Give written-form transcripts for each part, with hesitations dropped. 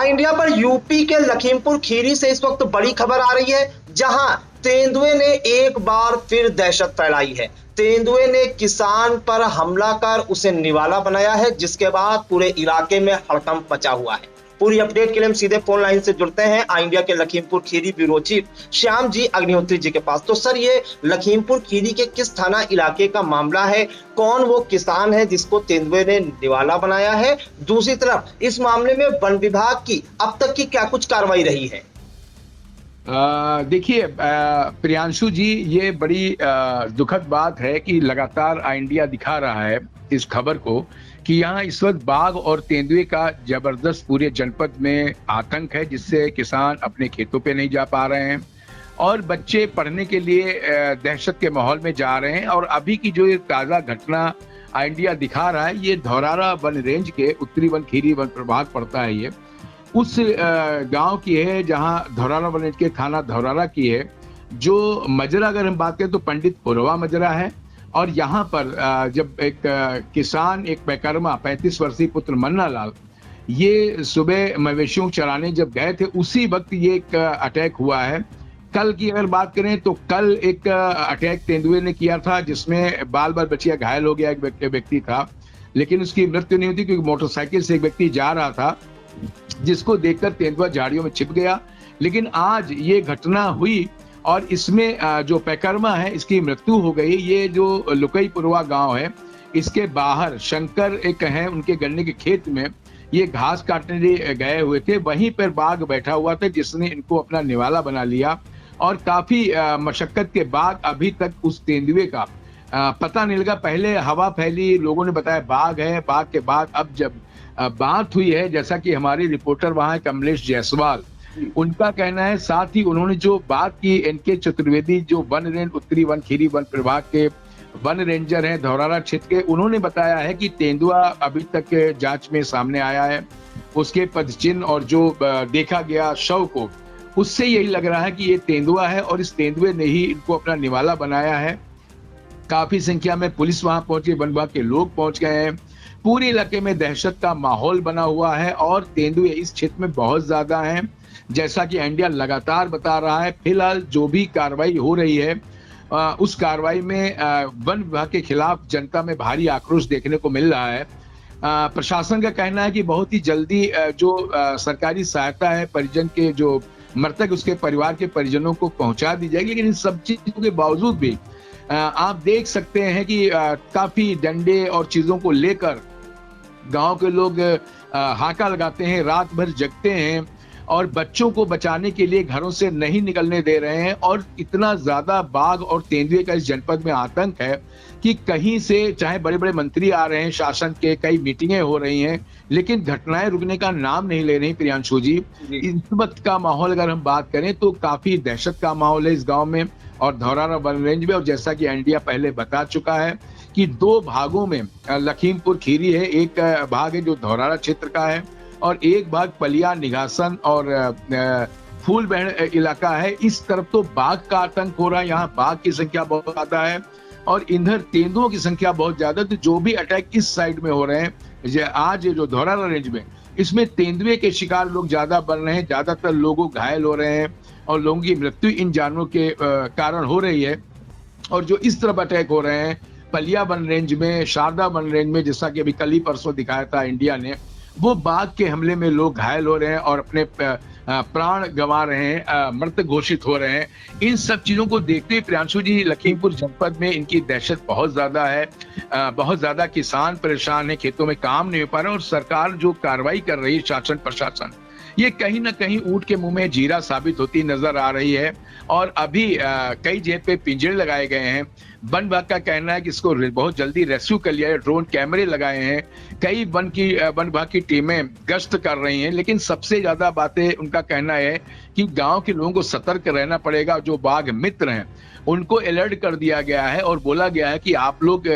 India पर UP के लखीमपुर खीरी से इस वक्त बड़ी खबर आ रही है, जहां तेंदुए ने एक बार फिर दहशत फैलाई है। तेंदुए ने किसान पर हमला कर उसे निवाला बनाया है, जिसके बाद पूरे इलाके में हड़कंप मचा हुआ है। पूरी अपडेट के लिए हम सीधे फोन लाइन से जुड़ते हैं आई इंडिया के लखीमपुर खीरी ब्यूरो चीफ श्याम जी अग्निहोत्री जी के पास। तो सर, ये लखीमपुर खीरी के किस थाना इलाके का मामला है? कौन वो किसान है जिसको तेंदुए ने निवाला बनाया है? दूसरी तरफ इस मामले में वन विभाग की अब तक की क्या कुछ कार्रवाई रही है? देखिए प्रियांशु जी, ये बड़ी दुखद बात है कि लगातार आई इंडिया दिखा रहा है इस खबर को कि यहाँ इस वक्त बाघ और तेंदुए का जबरदस्त पूरे जनपद में आतंक है, जिससे किसान अपने खेतों पे नहीं जा पा रहे हैं और बच्चे पढ़ने के लिए दहशत के माहौल में जा रहे हैं। और अभी की जो ये ताज़ा घटना आई इंडिया दिखा रहा है, ये धौरारा वन रेंज के उत्तरी वन खीरी वन प्रभाग पड़ता है। ये उस गांव की है जहां धौरारा वन रेंज के थाना धौरारा की है। जो मजरा अगर हम बात करें तो पंडित पुरवा मजरा है। और यहाँ पर जब एक किसान, एक पैकर्मा 35 वर्षीय पुत्र मन्ना लाल, ये सुबह मवेशियों चराने जब गए थे, उसी वक्त ये एक अटैक हुआ है। कल की अगर बात करें तो कल एक अटैक तेंदुए ने किया था, जिसमें बाल बाल बचिया घायल हो गया, एक व्यक्ति था, लेकिन उसकी मृत्यु नहीं हुई क्योंकि मोटरसाइकिल से एक व्यक्ति जा रहा था, जिसको देखकर तेंदुआ झाड़ियों में छिप गया। लेकिन आज ये घटना हुई और इसमें जो पैकर्मा है, इसकी मृत्यु हो गई। ये जो लुकईपुरवा गांव है, इसके बाहर शंकर एक है, उनके गन्ने के खेत में ये घास काटने गए हुए थे, वहीं पर बाघ बैठा हुआ था, जिसने इनको अपना निवाला बना लिया। और काफी मशक्कत के बाद अभी तक उस तेंदुए का पता नहीं लगा। पहले हवा फैली, लोगों ने बताया बाघ है, बाघ के बाद अब जब बात हुई है, जैसा कि हमारी रिपोर्टर वहां कमलेश जायसवाल, उनका कहना है, साथ ही उन्होंने जो बात की एनके चतुर्वेदी, जो वन रेंज उत्तरी वन खीरी वन प्रभाग के वन रेंजर हैं धौरारा क्षेत्र के, उन्होंने बताया है कि तेंदुआ अभी तक जांच में सामने आया है। उसके पदचिन्ह और जो देखा गया शव को, उससे यही लग रहा है कि ये तेंदुआ है और इस तेंदुए ने ही इनको अपना निवाला बनाया है। काफी संख्या में पुलिस वहां पहुंची, वन विभाग के लोग पहुंच गए हैं। पूरे इलाके में दहशत का माहौल बना हुआ है और तेंदुए इस क्षेत्र में बहुत ज्यादा हैं, जैसा कि इंडिया लगातार बता रहा है। फिलहाल जो भी कार्रवाई हो रही है, उस कार्रवाई में वन विभाग के खिलाफ जनता में भारी आक्रोश देखने को मिल रहा है। प्रशासन का कहना है कि बहुत ही जल्दी जो सरकारी सहायता है परिजन के, जो मृतक उसके परिवार के परिजनों को पहुंचा दी जाएगी। लेकिन इन सब चीजों के बावजूद भी आप देख सकते हैं कि काफी डंडे और चीजों को लेकर गांव के लोग हाका लगाते हैं, रात भर जगते हैं और बच्चों को बचाने के लिए घरों से नहीं निकलने दे रहे हैं। और इतना ज्यादा बाघ और तेंदुए का इस जनपद में आतंक है कि कहीं से चाहे बड़े बड़े मंत्री आ रहे हैं शासन के, कई मीटिंगें हो रही हैं, लेकिन घटनाएं रुकने का नाम नहीं ले रही। प्रियांशु जी, इस वक्त का माहौल अगर हम बात करें तो काफी दहशत का माहौल है इस गाँव में और धौरारा वन रेंज में। और जैसा कि इंडिया पहले बता चुका है कि दो भागों में लखीमपुर खीरी है, एक भाग है जो धौरारा क्षेत्र का है और एक भाग पलिया, निघासन और फूलबहन इलाका है। इस तरफ तो बाघ का आतंक हो रहा है, यहाँ बाघ की संख्या बहुत ज्यादा है और इधर तेंदुओं की संख्या बहुत ज्यादा। तो जो भी अटैक इस साइड में हो रहे हैं आज जो धौरारा रेंज में, इसमें तेंदुए के शिकार लोग ज्यादा बन रहे हैं, ज्यादातर लोग घायल हो रहे हैं और लोगों की मृत्यु इन जानवरों के कारण हो रही है। और जो इस तरफ अटैक हो रहे हैं पलिया वन रेंज में, शारदा वन रेंज में, जैसा कि अभी कल ही परसों दिखाया था इंडिया ने, वो बाघ के हमले में लोग घायल हो रहे हैं और अपने प्राण गंवा रहे हैं, मृत घोषित हो रहे हैं। इन सब चीजों को देखते हुए प्रियांशु जी, लखीमपुर जनपद में इनकी दहशत बहुत ज्यादा है। बहुत ज्यादा किसान परेशान है, खेतों में काम नहीं हो पा रहा और सरकार जो कार्रवाई कर रही है, शासन प्रशासन, ये कहीं ना कहीं ऊंट के मुंह में जीरा साबित होती नजर आ रही है। और अभी कई जगह पे पिंजरे लगाए गए हैं। वन विभाग का कहना है कि इसको बहुत जल्दी रेस्क्यू कर लिया है, ड्रोन कैमरे लगाए हैं, कई वन विभाग की टीमें गश्त कर रही हैं। लेकिन सबसे ज्यादा बातें उनका कहना है कि गांव के लोगों को सतर्क रहना पड़ेगा। जो बाघ मित्र हैं उनको अलर्ट कर दिया गया है और बोला गया है कि आप लोग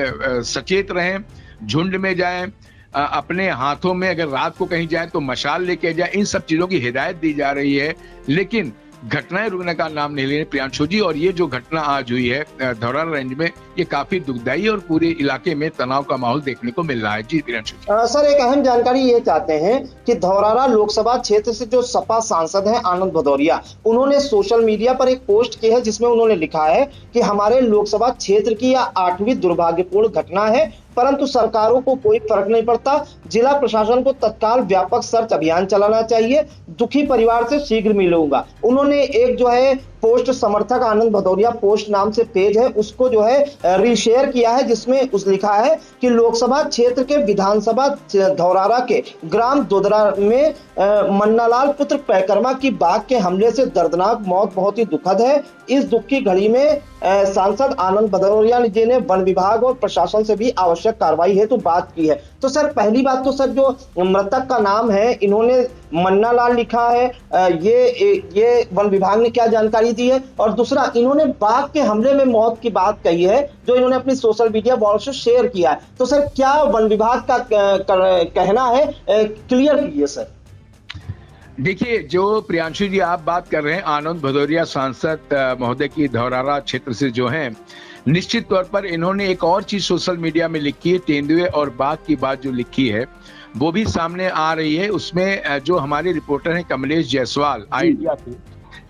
सचेत रहें, झुंड में जाएं, अपने हाथों में अगर रात को कहीं जाए तो मशाल लेके जाए। इन सब चीजों की हिदायत दी जा रही है। लेकिन घटनाएं रुकने का नाम नहीं ले रहे प्रियांशु जी। और ये जो घटना आज हुई है धौरारा रेंज में, ये काफी दुखदाई है और पूरे इलाके में तनाव का माहौल देखने को मिल रहा है। जी प्रियांशु जी। सर, एक अहम जानकारी ये चाहते हैं कि धौरारा लोकसभा क्षेत्र से जो सपा सांसद हैं आनंद भदौरिया, उन्होंने सोशल मीडिया पर एक पोस्ट की है जिसमें उन्होंने लिखा है कि हमारे लोकसभा क्षेत्र की यह 8वीं दुर्भाग्यपूर्ण घटना है, परंतु सरकारों को कोई फर्क नहीं पड़ता। जिला प्रशासन को तत्काल व्यापक सर्च अभियान चलाना चाहिए। दुखी परिवार से शीघ्र मिलूंगा। उन्होंने एक जो है पोस्ट समर्थक आनंद भदौरिया पोस्ट नाम से पेज है उसको जो है रीशेयर किया है, जिसमें उस लिखा है कि लोकसभा क्षेत्र के विधानसभा धौरारा के ग्राम दोदरा में मन्नालाल पुत्र पैकर्मा की बाघ के हमले से दर्दनाक मौत बहुत ही दुखद है। इस दुख की घड़ी में सांसद आनंद भदौरिया जी ने वन विभाग और प्रशासन से भी आवश्यक कार्रवाई हेतु बात की है। तो सर, पहली बात तो सर, जो मृतक का नाम है इन्होंने मन्नालाल लिखा है, ये वन विभाग ने क्या जानकारी दी है? और दूसरा, इन्होंने बाघ के हमले में मौत की बात कही है जो इन्होंने अपनी सोशल मीडिया वॉल से शेयर किया है। तो सर, क्या वन विभाग का कहना है, क्लियर कीजिए सर। देखिए, जो प्रियांशु जी आप बात कर रहे हैं आनंद भदौरिया सांसद महोदय की धौरारा क्षेत्र से जो हैं, निश्चित तौर पर इन्होंने एक और चीज सोशल मीडिया में लिखी है, तेंदुए और बाघ की बात जो लिखी है वो भी सामने आ रही है। उसमें जो हमारे रिपोर्टर हैं कमलेश जायसवाल आइडिया के,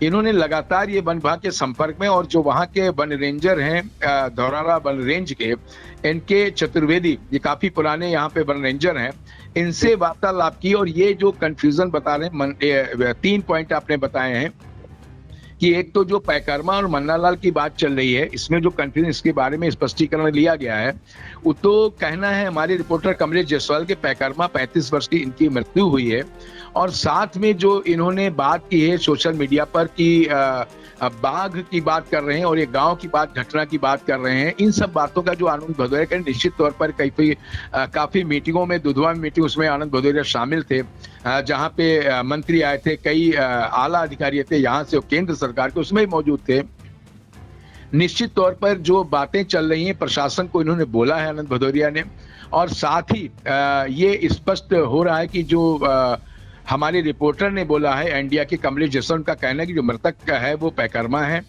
इन्होंने लगातार ये वन विभाग के संपर्क में और जो वहाँ के वन रेंजर हैं धौरारा वन रेंज के, इनके चतुर्वेदी, ये काफी पुराने यहाँ पे वन रेंजर हैं, इनसे वार्तालाप की। और ये जो कंफ्यूजन बता रहे हैं 3 पॉइंट आपने बताए हैं कि एक तो जो पैकर्मा और मन्नालाल की बात चल रही है, इसमें जो कंफ्यूजन, इसके बारे में स्पष्टीकरण लिया गया है। वो तो कहना है हमारे रिपोर्टर कमलेश जायसवाल के पैकर्मा 35 वर्ष की इनकी मृत्यु हुई है। और साथ में जो इन्होंने बात की है सोशल मीडिया पर कि बाघ की बात कर रहे हैं और ये गांव की बात, घटना की बात कर रहे हैं, इन सब बातों का जो आनंद भदौरिया का निश्चित तौर पर काफी मीटिंगों में, दुधवा मीटिंग, उसमें आनंद भदौरिया शामिल थे, जहां पे मंत्री आए थे, कई आला अधिकारी थे यहाँ से, केंद्र सरकार के, उसमें मौजूद थे। निश्चित तौर पर जो बातें चल रही हैं प्रशासन को इन्होंने बोला है आनंद भदौरिया ने। और साथ ही ये स्पष्ट हो रहा है कि जो हमारे रिपोर्टर ने बोला है इंडिया के कमलेश जायसवाल का कहना है कि जो मृतक का है वो पैकर्मा है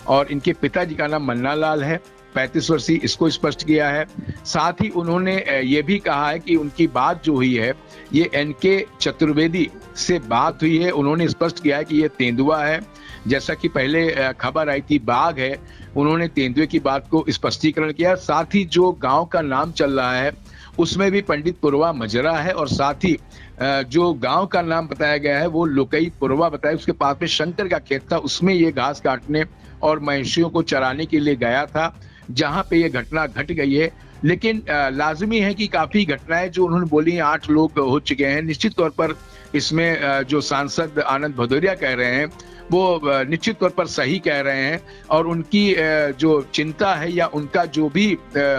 और इनके पिताजी का नाम मन्नालाल है, 35 वर्षीय, इसको स्पष्ट किया है। साथ ही उन्होंने ये भी कहा है कि उनकी बात जो हुई है ये एनके चतुर्वेदी से बात हुई है। उन्होंने स्पष्ट किया है कि ये तेंदुआ है, जैसा कि पहले खबर आई थी बाघ है, उन्होंने तेंदुए की बात को स्पष्टीकरण किया। साथ ही जो गांव का नाम चल रहा है उसमें भी पंडित पुरवा मजरा है और साथ ही जो गांव का नाम बताया गया है वो लोकई पुरवा बताया, उसके पास में शंकर का खेत था, उसमें ये घास काटने और मवेशियों को चराने के लिए गया था, जहां पे ये घटना घट गई है। लेकिन लाजमी है कि काफी घटनाएं जो उन्होंने बोली, 8 लोग हो चुके हैं। निश्चित तौर पर इसमें जो सांसद आनंद भदौरिया कह रहे हैं वो निश्चित तौर पर सही कह रहे हैं और उनकी जो चिंता है या उनका जो भी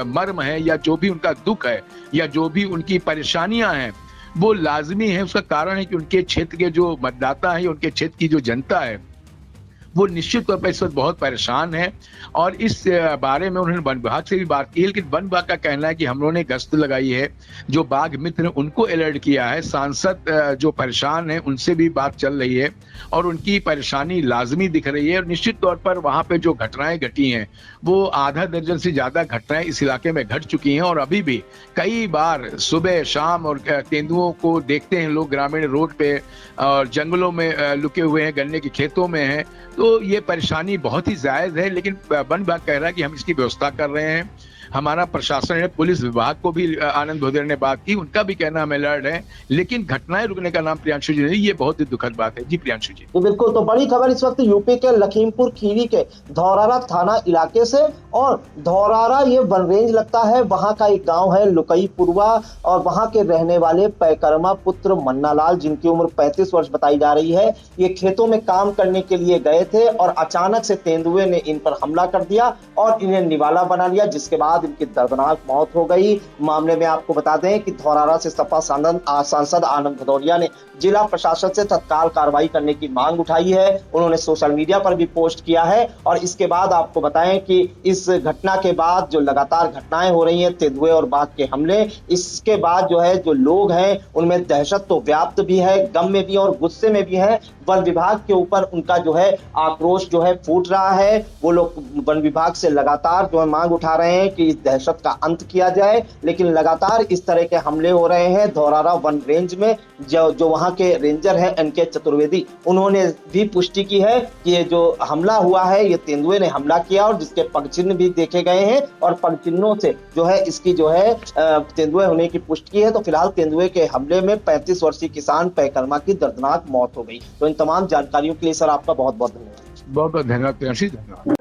मर्म है या जो भी उनका दुख है या जो भी उनकी परेशानियां हैं वो लाजमी है। उसका कारण है कि उनके क्षेत्र के जो मतदाता है, उनके क्षेत्र की जो जनता है वो निश्चित तौर पर इस वक्त बहुत परेशान है। और इस बारे में उन्होंने वन विभाग से भी बात की है, लेकिन वन विभाग का कहना है कि हम लोगों ने गश्त लगाई है, जो बाघ मित्र ने उनको अलर्ट किया है, सांसद जो परेशान है उनसे भी बात चल रही है और उनकी परेशानी लाजमी दिख रही है। और निश्चित तौर पर वहाँ पे जो घटनाएं घटी हैं वो आधा दर्जन से ज्यादा घटनाएं इस इलाके में घट चुकी हैं और अभी भी कई बार सुबह शाम और तेंदुओं को देखते हैं लोग ग्रामीण रोड पे और जंगलों में लुके हुए हैं, गन्ने के खेतों में हैं। तो ये परेशानी बहुत ही जायज है, लेकिन वन विभाग कह रहा है कि हम इसकी व्यवस्था कर रहे हैं। हमारा प्रशासन है, पुलिस विभाग को भी आनंद भदौरिया ने बात की, उनका भी कहना हम अलर्ट है, लेकिन घटनाएं रुकने का नाम प्रियांशु जी नहीं, ये बहुत ही दुखद बात है। जी प्रियांशु जी। तो बिल्कुल, तो बड़ी खबर इस वक्त यूपी के लखीमपुर खीरी के धौरारा थाना इलाके से, और धौरारा ये वन रेंज लगता है, वहां का एक गांव है लुकई पुरवा और वहां के रहने वाले पैकर्मा पुत्र मन्नालाल, जिनकी उम्र 35 वर्ष बताई जा रही है, ये खेतों में काम करने के लिए गए थे और अचानक से तेंदुए ने इन पर हमला कर दिया और इन्हें निवाला बना लिया, जिसके बाद इनकी दर्दनाक मौत हो गई। मामले में आपको बता दें कि धौरारा से सपा सांसद आनंद भदौरिया ने जिला प्रशासन से तत्काल कार्रवाई करने की मांग उठाई है। उन्होंने सोशल मीडिया पर भी पोस्ट किया है और इसके बाद आपको बताएं कि इस घटना के बाद जो लगातार घटनाएं हो रही हैं, तेंदुए और बाघ के हमले, इसके बाद जो है जो लोग हैं उनमें दहशत तो व्याप्त भी है, गम में भी और गुस्से में भी है। वन विभाग के ऊपर उनका जो है आक्रोश जो है फूट रहा है। वो लोग वन विभाग से लगातार जो है मांग उठा रहे हैं कि इस दहशत का अंत किया जाए, लेकिन लगातार इस तरह के हमले हो रहे हैं। धौरारा वन रेंज में जो वहां के रेंजर हैं एनके चतुर्वेदी, उन्होंने भी पुष्टि की है कि ये जो हमला हुआ है ये तेंदुए ने हमला किया और जिसके पगचिन्ह भी देखे गए हैं और पगचिन्हों से जो है इसकी जो है तेंदुए होने की पुष्टि की है। तो फिलहाल तेंदुए के हमले में 35 वर्षीय किसान पैकर्मा की दर्दनाक मौत हो गई। तो इन तमाम जानकारियों के लिए सर आपका बहुत बहुत धन्यवाद। बहुत बहुत धन्यवाद प्रियांशु।